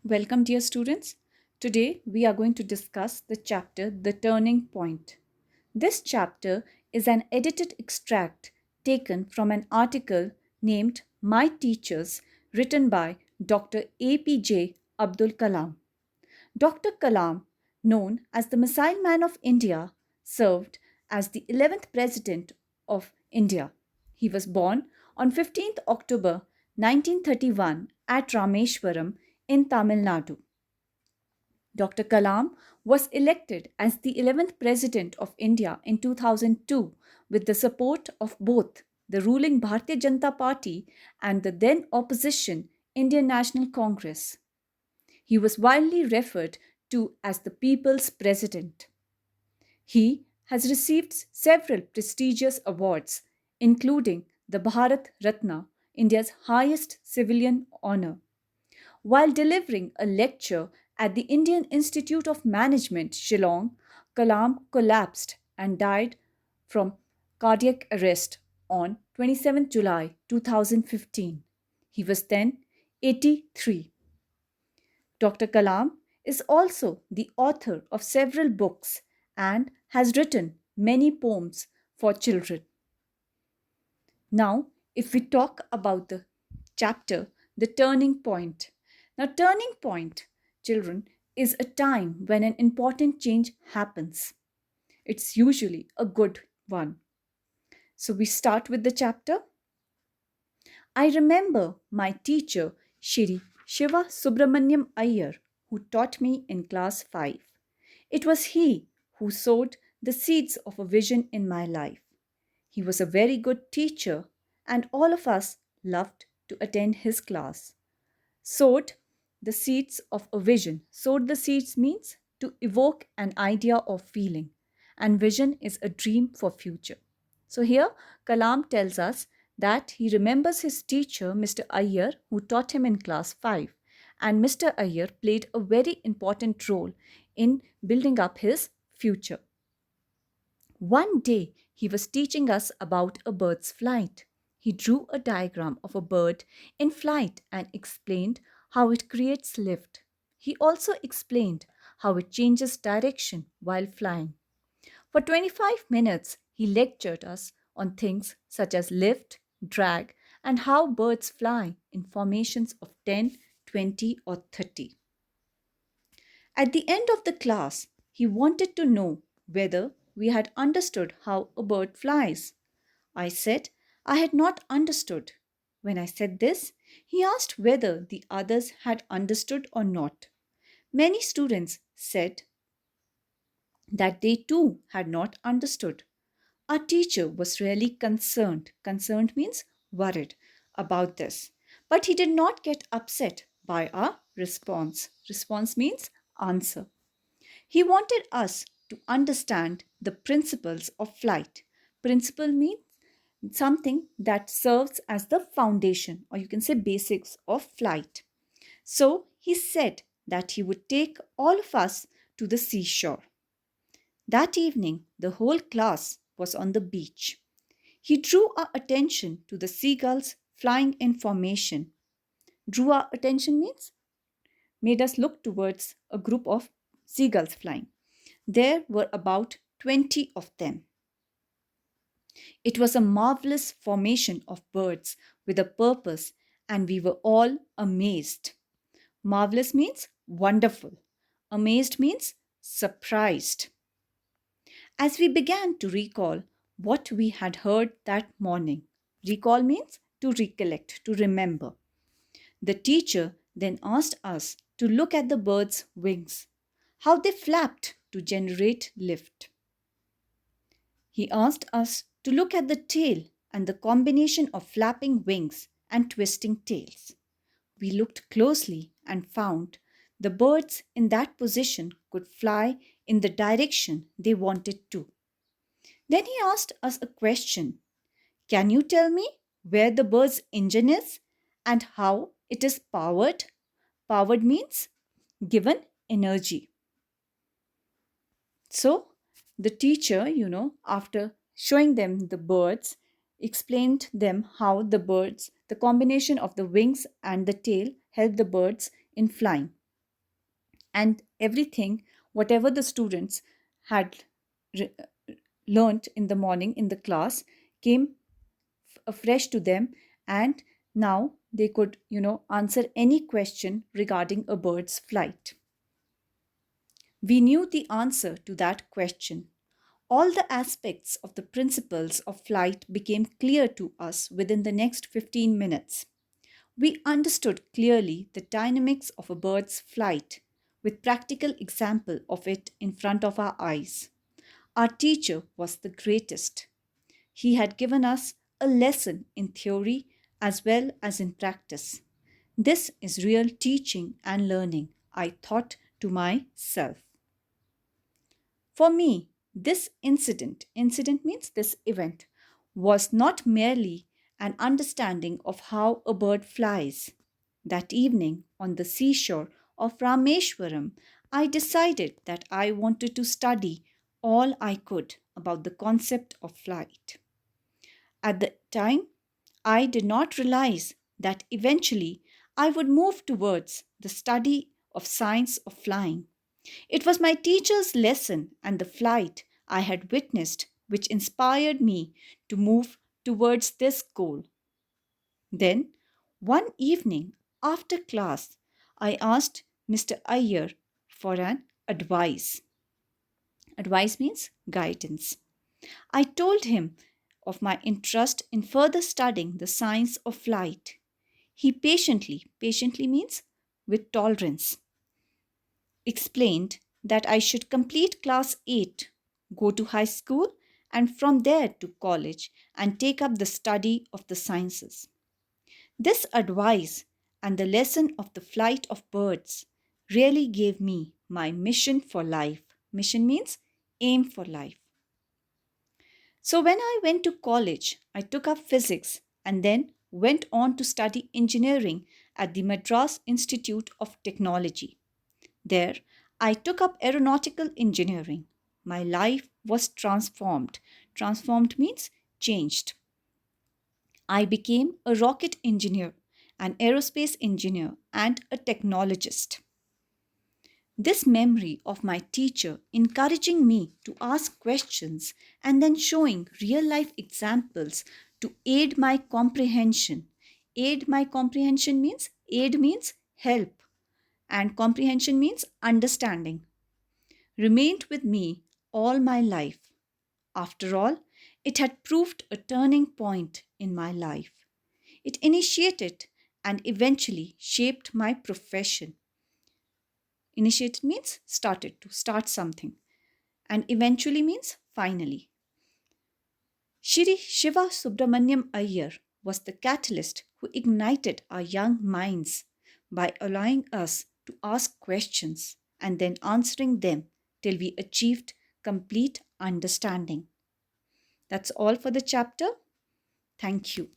Welcome, dear students. Today we are going to discuss the chapter The Turning Point. This chapter is an edited extract taken from an article named My Teachers, written by Dr. APJ Abdul Kalam. Dr. Kalam, known as the Missile Man of India, served as the 11th President of India. He was born on 15th October 1931 at Rameshwaram in Tamil Nadu. Dr. Kalam was elected as the 11th President of India in 2002 with the support of both the ruling Bharatiya Janata Party and the then opposition Indian National Congress. He was widely referred to as the People's President. He has received several prestigious awards, including the Bharat Ratna, India's highest civilian honor. While delivering a lecture at the Indian Institute of Management, Shillong, Kalam collapsed and died from cardiac arrest on 27 July 2015. He was then 83. Dr. Kalam is also the author of several books and has written many poems for children. Now, if we talk about the chapter, The Turning Point. Now, turning point, children, is a time when an important change happens. It's usually a good one. So, we start with the chapter. I remember my teacher, Shri Shiva Subramaniam Iyer, who taught me in class 5. It was he who sowed the seeds of a vision in my life. He was a very good teacher, and all of us loved to attend his class. Sowed the seeds of a vision. Sowed the seeds means to evoke an idea or feeling, and vision is a dream for future. So here Kalam tells us that he remembers his teacher, Mr. Iyer, who taught him in class 5, and Mr. Iyer played a very important role in building up his future. One day, he was teaching us about a bird's flight. He drew a diagram of a bird in flight and explained how it creates lift. He also explained how it changes direction while flying. For 25 minutes, he lectured us on things such as lift, drag, and how birds fly in formations of 10, 20, or 30. At the end of the class, he wanted to know whether we had understood how a bird flies. I said I had not understood. When I said this, he asked whether the others had understood or not. Many students said that they too had not understood. Our teacher was really concerned. Concerned means worried about this. But he did not get upset by our response. Response means answer. He wanted us to understand the principles of flight. Principle means something that serves as the foundation, or you can say basics of flight. So he said that he would take all of us to the seashore. That evening, the whole class was on the beach. He drew our attention to the seagulls flying in formation. Drew our attention means made us look towards a group of seagulls flying. There were about 20 of them. It was a marvelous formation of birds with a purpose, and we were all amazed. Marvelous means wonderful. Amazed means surprised. As we began to recall what we had heard that morning, recall means to recollect, to remember. The teacher then asked us to look at the bird's wings, how they flapped to generate lift. He asked us to look at the tail and the combination of flapping wings and twisting tails. We looked closely and found the birds in that position could fly in the direction they wanted to. Then he asked us a question. Can you tell me where the bird's engine is and how it is powered? Powered means given energy. So the teacher, after showing them the birds, explained them how the birds, the combination of the wings and the tail help the birds in flying. and everything, whatever the students had re- learnt in the morning in the class, came afresh to them, and now they could, answer any question regarding a bird's flight. We knew the answer to that question. All the aspects of the principles of flight became clear to us within the next 15 minutes. We understood clearly the dynamics of a bird's flight with practical example of it in front of our eyes. Our teacher was the greatest. He had given us a lesson in theory as well as in practice. This is real teaching and learning, I thought to myself. For me, this incident means this event, was not merely an understanding of how a bird flies. That evening on the seashore of Rameshwaram, I decided that I wanted to study all I could about the concept of flight. At the time, I did not realize that eventually I would move towards the study of science of flying. It was my teacher's lesson and the flight I had witnessed which inspired me to move towards this goal. Then, one evening after class, I asked Mr. Iyer for an advice. Advice means guidance. I told him of my interest in further studying the science of flight. He patiently means with tolerance, explained that I should complete class 8, go to high school, and from there to college and take up the study of the sciences. This advice and the lesson of the flight of birds really gave me my mission for life. Mission means aim for life. So when I went to college, I took up physics and then went on to study engineering at the Madras Institute of Technology. There, I took up aeronautical engineering. My life was transformed. Transformed means changed. I became a rocket engineer, an aerospace engineer, and a technologist. This memory of my teacher encouraging me to ask questions and then showing real life examples to aid my comprehension. Aid means help, and comprehension means understanding, remained with me all my life. After all, it had proved a turning point in my life. It initiated and eventually shaped my profession. Initiated means started to start something, and eventually means finally. Shri Shiva Subramaniam Iyer was the catalyst who ignited our young minds by allowing us to ask questions and then answering them till we achieved complete understanding. That's all for the chapter. Thank you.